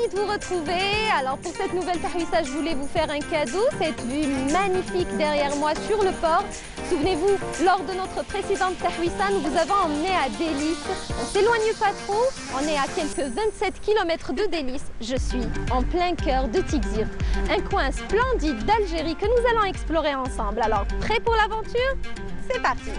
ravie de vous retrouver. Alors pour cette nouvelle tahwissa, je voulais vous faire un cadeau, cette vue magnifique derrière moi sur le port. Souvenez-vous, lors de notre précédente tahwissa, nous vous avons emmené à Délice. On s'éloigne pas trop, on est à quelques 27 km de Délice. Je suis en plein cœur de Tighzirt, un coin splendide d'Algérie que nous allons explorer ensemble. Alors, prêt pour l'aventure? C'est parti!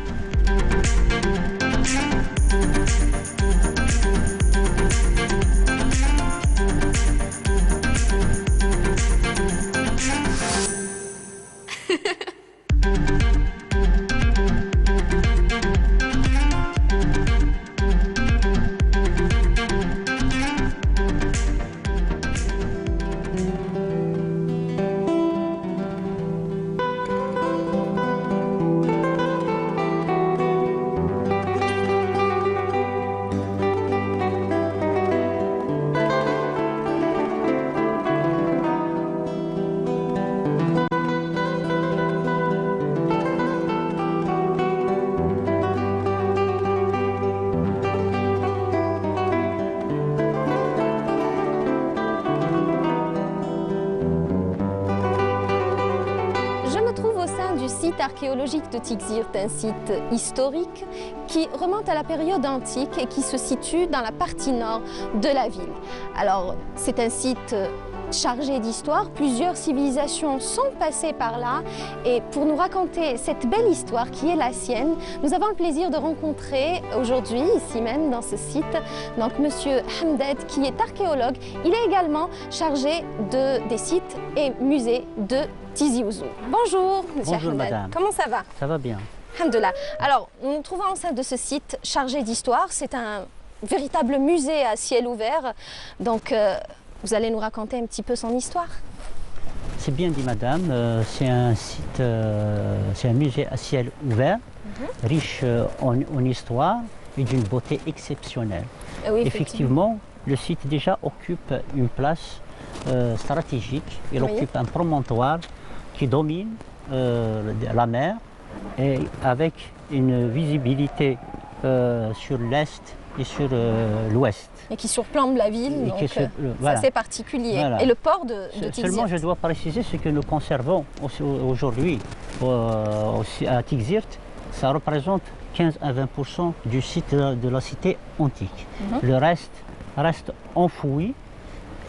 Du site archéologique de Tighzirt, un site historique qui remonte à la période antique et qui se situe dans la partie nord de la ville. Alors, c'est un site chargé d'histoire, plusieurs civilisations sont passées par là et pour nous raconter cette belle histoire qui est la sienne, nous avons le plaisir de rencontrer aujourd'hui, ici même dans ce site, donc Monsieur Hamdad qui est archéologue. Il est également chargé des sites et musées de Tizi Ouzou. Bonjour Monsieur Bonjour Hamdad, madame. comment ça va? Ça va bien. Alhamdoulilah. Alors, nous nous trouvons en sein de ce site chargé d'histoire, c'est un véritable musée à ciel ouvert, donc vous allez nous raconter un petit peu son histoire? C'est bien dit madame, c'est un site, c'est un musée à ciel ouvert, riche en histoire et d'une beauté exceptionnelle. Oui, effectivement, le site déjà occupe une place stratégique, il occupe un promontoire qui domine la mer et avec une visibilité sur l'est et sur l'ouest. Et qui surplombe la ville, donc voilà. c'est particulier. Voilà. Et le port de Tighzirt. Seulement, je dois préciser ce que nous conservons aujourd'hui à Tighzirt, ça représente 15 à 20% du site de la cité antique. Le reste enfoui,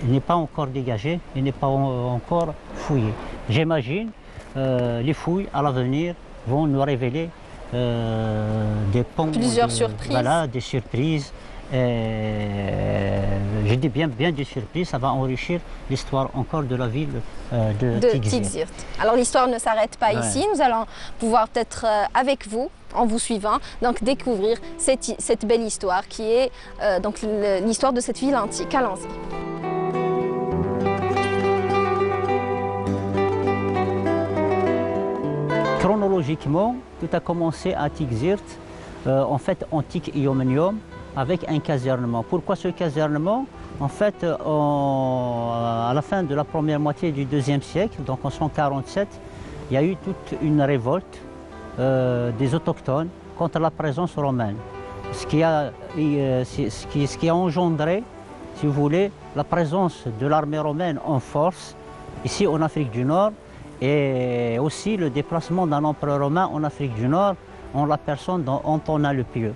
il n'est pas encore dégagé, il n'est pas encore fouillé. J'imagine les fouilles à l'avenir vont nous révéler des ponts, plusieurs surprises. Voilà, des surprises. Je dis bien des surprises, ça va enrichir l'histoire encore de la ville de Tighzirt. Alors l'histoire ne s'arrête pas ici, nous allons pouvoir peut-être avec vous, en vous suivant, donc découvrir cette belle histoire qui est donc l'histoire de cette ville antique. Allons-y. Chronologiquement, tout a commencé à Tighzirt, en fait antique Iomenium, avec un casernement. Pourquoi ce casernement? En fait, à la fin de la première moitié du IIe siècle, donc en 147, il y a eu toute une révolte des autochtones contre la présence romaine. Ce qui a engendré, si vous voulez, la présence de l'armée romaine en force ici en Afrique du Nord, et aussi le déplacement d'un empereur romain en Afrique du Nord en la personne d'Antonin le Pieux.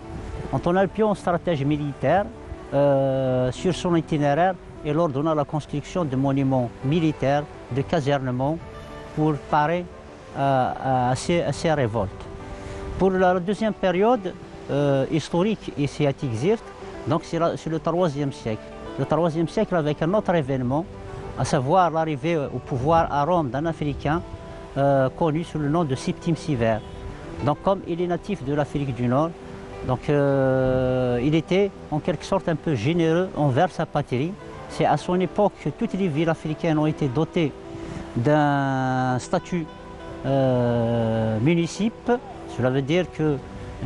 Antonin le Pieux, en stratège militaire, sur son itinéraire, il ordonna la construction de monuments militaires, de casernements pour parer à ces révoltes. Pour la deuxième période historique ici à Tighzirt, donc c'est le IIIe siècle. Le IIIe siècle avec un autre événement, à savoir l'arrivée au pouvoir à Rome d'un Africain connu sous le nom de Septime Sévère. Donc comme il est natif de l'Afrique du Nord, donc il était en quelque sorte un peu généreux envers sa patrie. C'est à son époque que toutes les villes africaines ont été dotées d'un statut municipe. Cela veut dire que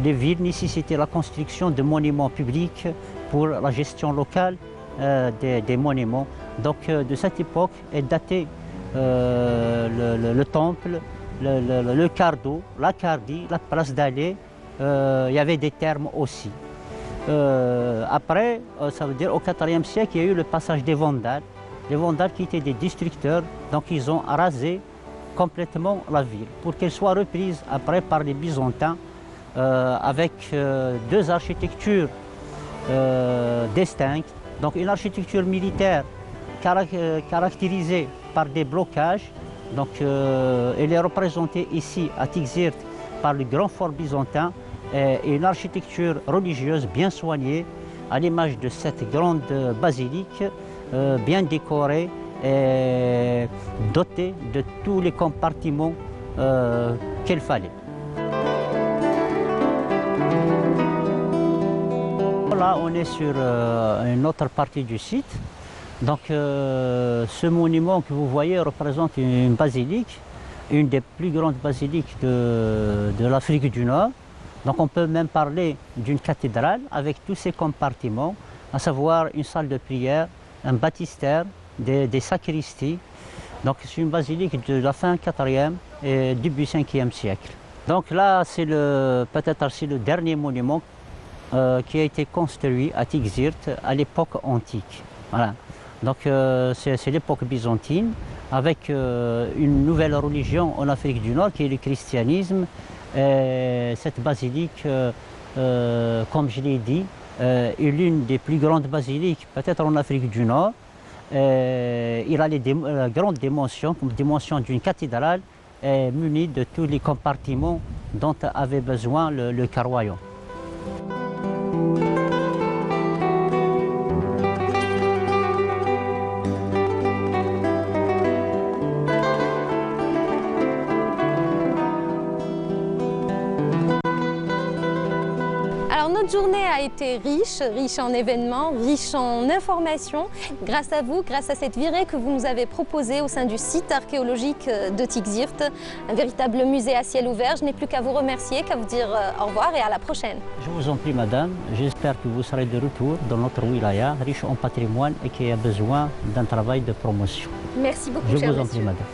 les villes nécessitaient la construction de monuments publics pour la gestion locale des monuments. Donc de cette époque est daté le temple, le cardo, la cardie, la place d'Allée. Il y avait des termes aussi. Après, ça veut dire au IVe siècle, il y a eu le passage des Vandales. les Vandales qui étaient des destructeurs, donc ils ont rasé complètement la ville pour qu'elle soit reprise après par les Byzantins avec deux architectures distinctes. Donc une architecture militaire caractérisée par des blocages. Donc elle est représentée ici à Tixirt par le grand fort byzantin et une architecture religieuse bien soignée à l'image de cette grande basilique bien décorée et dotée de tous les compartiments qu'il fallait. Là, on est sur une autre partie du site. Donc, ce monument que vous voyez représente une basilique, une des plus grandes basiliques de l'Afrique du Nord. Donc, on peut même parler d'une cathédrale avec tous ses compartiments, à savoir une salle de prière, un baptistère, des sacristies. Donc, c'est une basilique de la fin 4e et début 5e siècle. Donc là, c'est peut-être le dernier monument qui a été construit à Tixirt à l'époque antique. Voilà. Donc c'est l'époque byzantine avec une nouvelle religion en Afrique du Nord qui est le christianisme. Et cette basilique, comme je l'ai dit, est l'une des plus grandes basiliques peut-être en Afrique du Nord. Il a les grandes dimensions, comme dimension d'une cathédrale, munie de tous les compartiments dont avait besoin le Royaume. Alors notre journée a été riche en événements, riche en informations, grâce à vous, grâce à cette virée que vous nous avez proposée au sein du site archéologique de Tixirt, un véritable musée à ciel ouvert. Je n'ai plus qu'à vous remercier, qu'à vous dire au revoir et à la prochaine. Je vous en prie madame, j'espère que vous serez de retour dans notre wilaya, riche en patrimoine et qui a besoin d'un travail de promotion. Merci beaucoup, Je cher vous en prie monsieur. madame.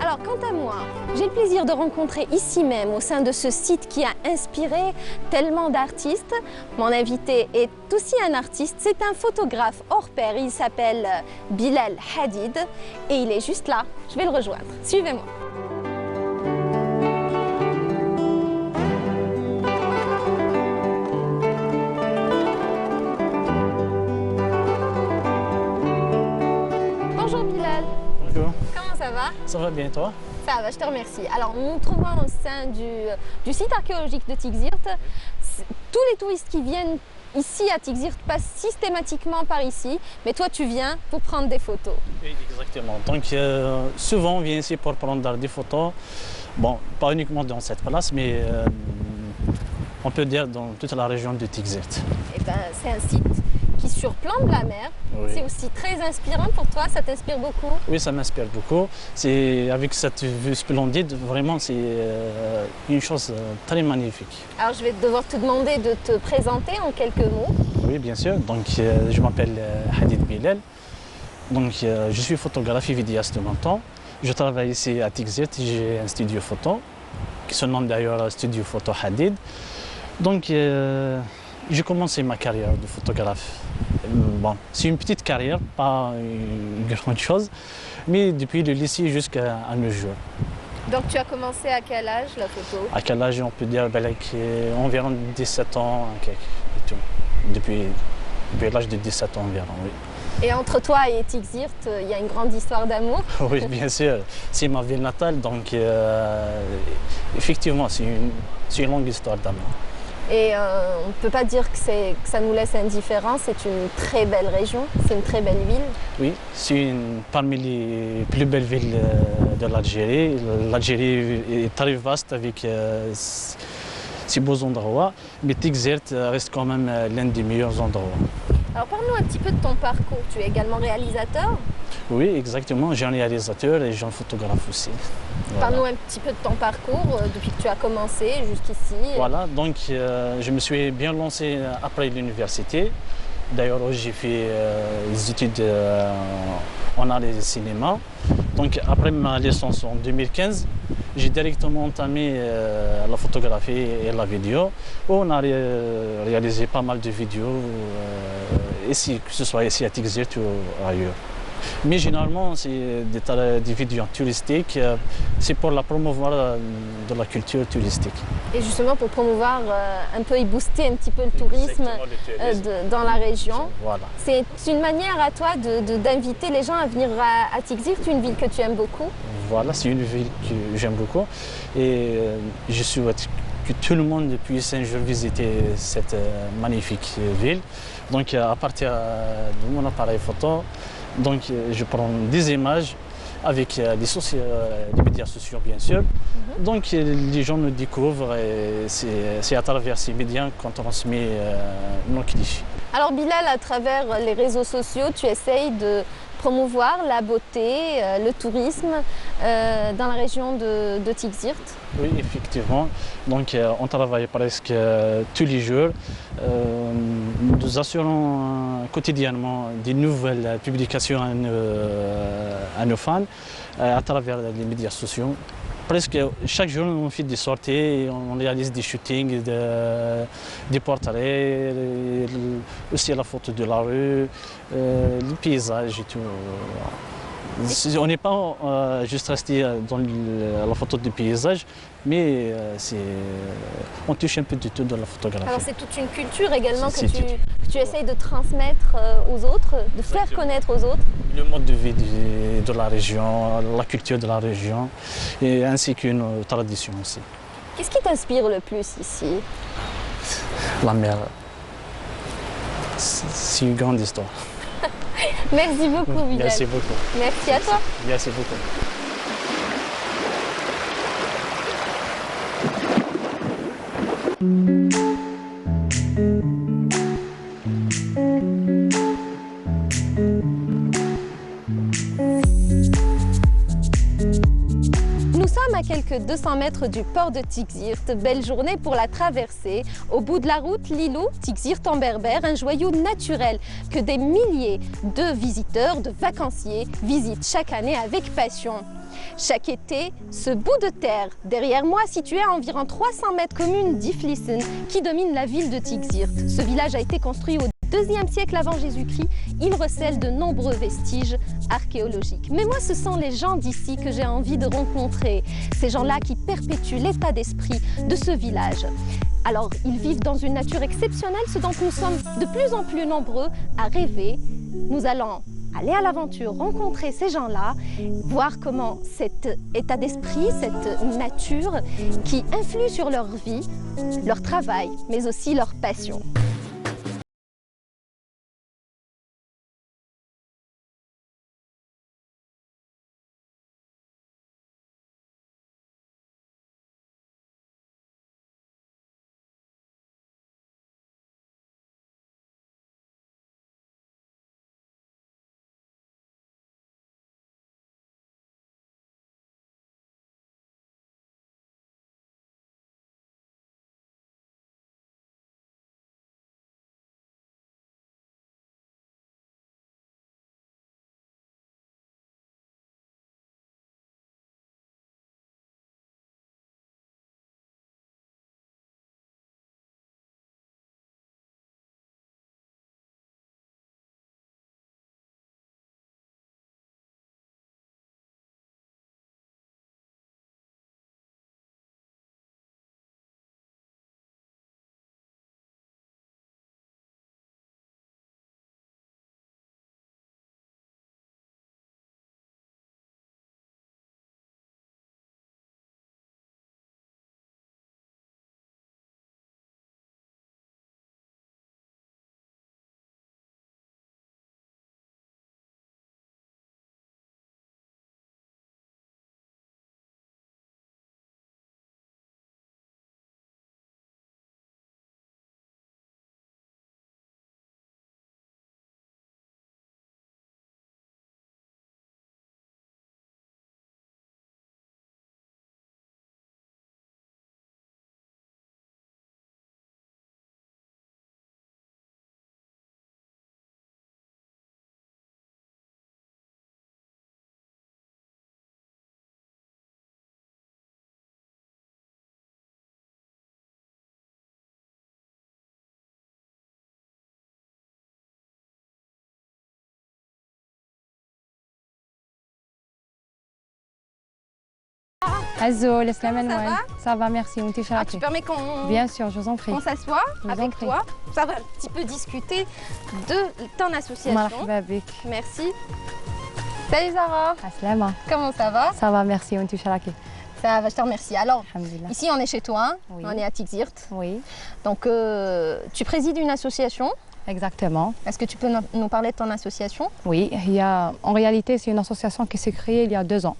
Alors quant à moi, j'ai le plaisir de rencontrer ici même, au sein de ce site qui a inspiré tellement d'artistes. Mon invité est aussi un artiste, c'est un photographe hors pair, il s'appelle Bilal Hadid et il est juste là, je vais le rejoindre. Suivez-moi. Bonjour Bilal. Bonjour. Comment ça va? Ça va bien toi? Ça va, je te remercie. Alors, montre-moi au sein du site archéologique de Tixirt. Tous les touristes qui viennent ici à Tixirt passent systématiquement par ici, mais toi tu viens pour prendre des photos. Oui, exactement. Donc souvent on vient ici pour prendre des photos. Bon, pas uniquement dans cette place, mais on peut dire dans toute la région de Tixirt. Eh ben, c'est un site qui surplombe la mer. Oui. C'est aussi très inspirant pour toi, ça t'inspire beaucoup? Oui, ça m'inspire beaucoup. C'est avec cette vue splendide, vraiment c'est une chose très magnifique. Alors je vais devoir te demander de te présenter en quelques mots. Oui, bien sûr. Donc je m'appelle Hadid Bilal. Donc je suis photographe et vidéaste de mon temps. Je travaille ici à Tixirt, j'ai un studio photo qui se nomme d'ailleurs Studio Photo Hadid. Donc j'ai commencé ma carrière de photographe. Bon, c'est une petite carrière, pas une grande chose, mais depuis le lycée jusqu'à nos jours. Donc tu as commencé à quel âge la photo? À quel âge on peut dire environ 17 ans, et tout. Depuis l'âge de 17 ans environ, oui. Et entre toi et Tixirt, il y a une grande histoire d'amour? Oui, bien sûr. C'est ma ville natale, donc effectivement, c'est une longue histoire d'amour. Et on ne peut pas dire que ça nous laisse indifférents, c'est une très belle région, c'est une très belle ville. Oui, c'est parmi les plus belles villes de l'Algérie. L'Algérie est très vaste avec ses beaux endroits, mais Tixirt reste quand même l'un des meilleurs endroits. Alors parle-nous un petit peu de ton parcours, tu es également réalisateur? Oui, exactement, j'ai un réalisateur et j'ai un photographe aussi. Voilà. Parle-nous un petit peu de ton parcours, depuis que tu as commencé jusqu'ici. Voilà, donc je me suis bien lancé après l'université. D'ailleurs, j'ai fait des études en art et cinéma. Donc après ma licence en 2015, j'ai directement entamé la photographie et la vidéo. On a réalisé pas mal de vidéos, ici, que ce soit ici à Tixirt ou ailleurs. Mais généralement, c'est des vidéos touristiques. C'est pour la promouvoir de la culture touristique. Et justement pour promouvoir un peu et booster un petit peu le tourisme, dans la région. Voilà. C'est une manière à toi d'inviter les gens à venir à Tixirt, une ville que tu aimes beaucoup. Voilà, c'est une ville que j'aime beaucoup. Et je souhaite que tout le monde puisse un jour visiter cette magnifique ville. Donc à partir de mon appareil photo, donc, je prends des images avec les médias sociaux bien sûr. Donc les gens nous découvrent et c'est à travers ces médias qu'on transmet nos clichés. Alors Bilal, à travers les réseaux sociaux, tu essayes de promouvoir la beauté, le tourisme dans la région de Tixirt. Oui, effectivement. Donc on travaille presque tous les jours. Nous assurons quotidiennement des nouvelles publications à nos fans à travers les médias sociaux. Presque chaque jour, on fait des sorties, on réalise des shootings, des portraits, aussi la photo de la rue, les paysages et tout. On n'est pas juste resté dans la photo du paysage, mais on touche un peu de tout dans la photographie. Alors c'est toute une culture également que tu essayes de transmettre aux autres, de faire connaître aux autres. Le mode de vie de la région, la culture de la région, et ainsi qu'une tradition aussi. Qu'est-ce qui t'inspire le plus ici? La mer. C'est une grande histoire. Merci beaucoup, Bilal. Merci beaucoup. Merci à toi. Merci beaucoup. Nous sommes à quelques 200 mètres du port de Tixirt. Belle journée pour la traversée. Au bout de la route, l'îlot Tixirt en berbère, un joyau naturel que des milliers de visiteurs, de vacanciers visitent chaque année avec passion. Chaque été, ce bout de terre, derrière moi, situé à environ 300 mètres commune d'Iflissen, qui domine la ville de Tixirt. Ce village a été construit au IIe siècle avant Jésus-Christ. Il recèle de nombreux vestiges archéologiques. Mais moi, ce sont les gens d'ici que j'ai envie de rencontrer. Ces gens-là qui perpétuent l'état d'esprit de ce village. Alors, ils vivent dans une nature exceptionnelle, ce dont nous sommes de plus en plus nombreux à rêver. Nous allons aller à l'aventure, rencontrer ces gens-là, voir comment cet état d'esprit, cette nature qui influe sur leur vie, leur travail, mais aussi leur passion. Azul, Eslam Comment ça Anouane. Ça va, merci. On t'est Tu permets qu'on Bien sûr, je vous en prie. s'assoit Je vous en avec prie. toi. Ça va un petit peu discuter de ton association. Marhaba bik. Merci. Salut Zara, Aslama. comment ça va? Ça va, merci. On t'est charaki. Ça va, je te remercie. Alors, Alhamdulillah. ici on est chez toi, hein. Oui. On est à Tixirt. Oui, Donc, tu présides une association. exactement. Est-ce que tu peux nous parler de ton association? Oui, en réalité, c'est une association qui s'est créée il y a 2 ans.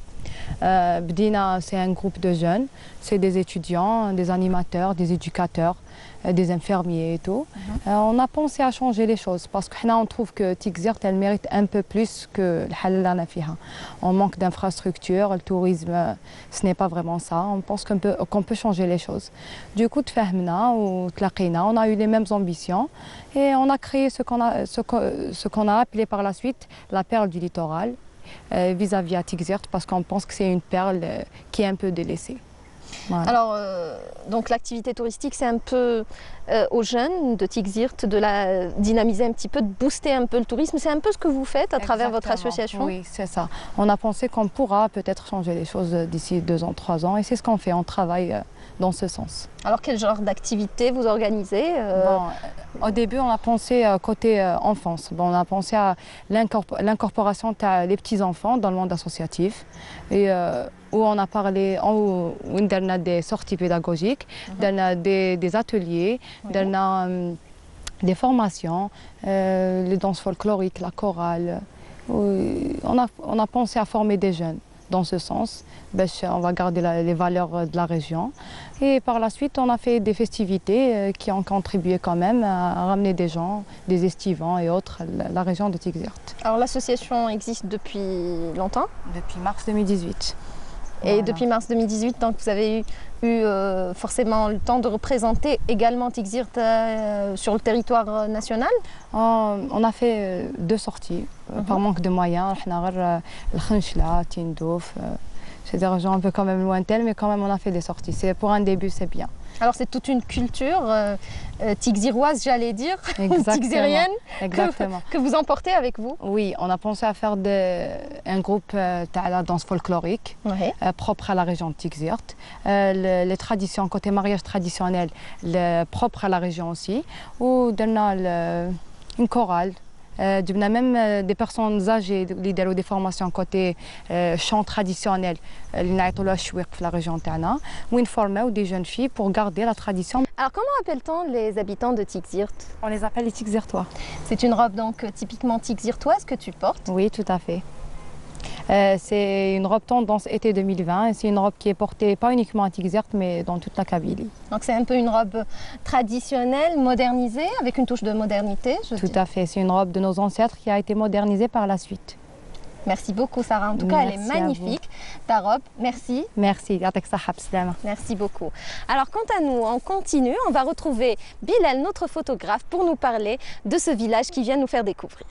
Bdina, c'est un groupe de jeunes, c'est des étudiants, des animateurs, des éducateurs, des infirmiers et tout. On a pensé à changer les choses parce qu'on trouve que Tixirt, elle mérite un peu plus que le Halal Fiha. On manque d'infrastructures, le tourisme, ce n'est pas vraiment ça. On pense qu'on peut changer les choses. Du coup, on a eu les mêmes ambitions et on a créé ce qu'on a appelé par la suite la perle du littoral. Vis-à-vis à Tixirt parce qu'on pense que c'est une perle qui est un peu délaissée. Voilà. Alors, donc l'activité touristique, c'est un peu aux jeunes de Tixirt de la dynamiser un petit peu, de booster un peu le tourisme. C'est un peu ce que vous faites à travers votre Exactement. association? Oui, c'est ça. On a pensé qu'on pourra peut-être changer les choses d'ici 2 ans, 3 ans et c'est ce qu'on fait. On travaille dans ce sens. Alors, quel genre d'activité vous organisez? Au début, on a pensé côté enfance. On a pensé à l'incorporation des petits-enfants dans le monde associatif. Et où on a parlé, où on a des sorties pédagogiques, des ateliers, des formations, les danses folkloriques, la chorale. On a pensé à former des jeunes dans ce sens. On va garder les valeurs de la région. Et par la suite, on a fait des festivités qui ont contribué quand même à ramener des gens, des estivants et autres, la région de Tixirt. Alors, l'association existe depuis longtemps? Depuis mars 2018. Et Voilà. depuis mars 2018, donc vous avez eu forcément le temps de représenter également Tixirt sur le territoire national? On a fait 2 sorties par manque de moyens. C'est des régions un peu quand même lointaines, mais quand même on a fait des sorties. Pour un début, c'est bien. Alors c'est toute une culture tixiroise, j'allais dire, tixirienne, Exactement. que vous emportez avec vous? Oui, on a pensé à faire un groupe à la danse folklorique propre à la région de Tixirt. Les traditions, côté mariage traditionnel, propre à la région aussi. Où on a une chorale. On a même des personnes âgées qui ont des formations côté chant traditionnel la région Tana, où ils forment des jeunes filles pour garder la tradition. Alors comment appelle-t-on les habitants de Tixirt? On les appelle les Tixirtois. C'est une robe donc typiquement tixirtoise que tu portes? Oui, tout à fait. C'est une robe tendance été 2020 et c'est une robe qui est portée pas uniquement à Tixirt mais dans toute la Kabylie. Donc c'est un peu une robe traditionnelle, modernisée, avec une touche de modernité, je Tout dis. à fait, c'est une robe de nos ancêtres qui a été modernisée par la suite. Merci beaucoup Sarah, en tout cas elle est Merci à magnifique, ta robe, merci. Merci, yatek sahab slama. Merci beaucoup. Alors quant à nous, on continue, on va retrouver Bilal, notre photographe, pour nous parler de ce village qu'il vient nous faire découvrir.